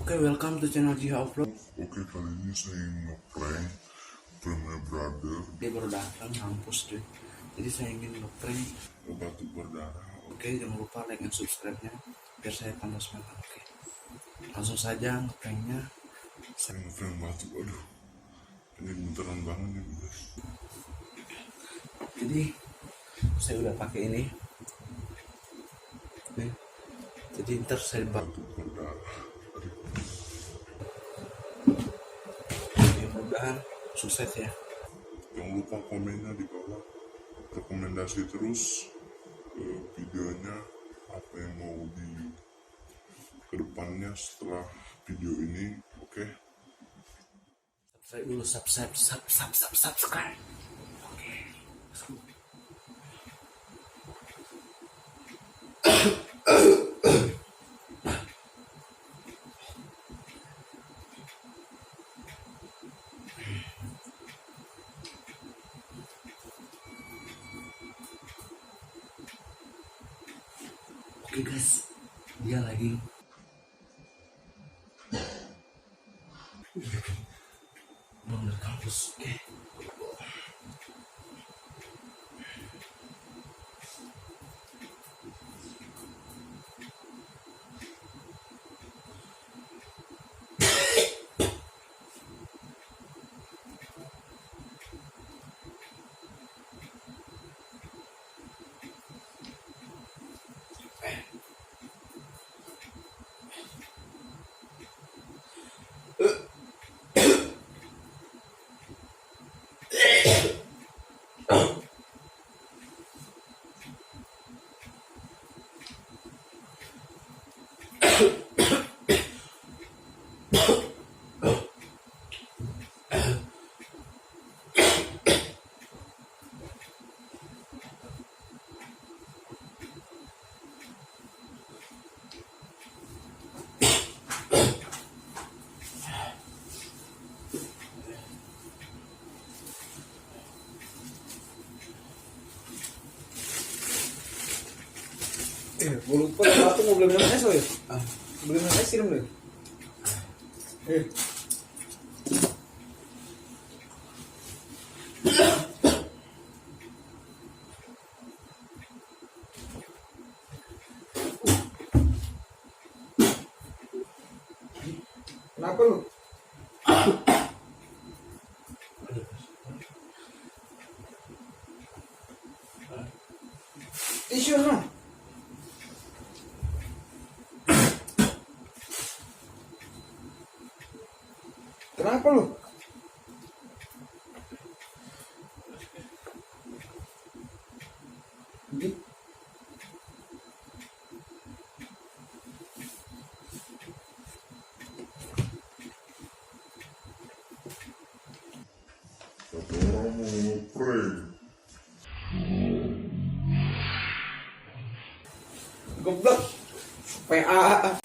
Oke, welcome to channel Jiha Upload. Oke, kali ini saya ingin ngeprank my brother. Dia baru datang ngampus deh. Jadi saya ingin ngeprank. Batuk berdarah. Oke, jangan lupa like dan subscribe-nya biar saya tambah semangat. Oke, langsung saja ngepranknya. Saya ngeprank batuk, aduh. Ini beneran banget nih guys. Jadi saya udah pakai ini. Nih. Jadi ntar saya Batuk berdarah. Aduh. mudah-mudahan sukses ya. Jangan lupa komennya di bawah. Rekomendasi terus videonya apa yang mau di kedepannya setelah video ini. Oke. Subscribe dulu, subscribe. Oke. Oke guys, dia lagi bangun dari kampus. Oke. Gue lupa aku mau beli minum es loh ya. Beli minum es kirim deh. Kenapa lu? Tisu no. Kenapa lu? Satu orang mau ngeprank. Goblok. PA.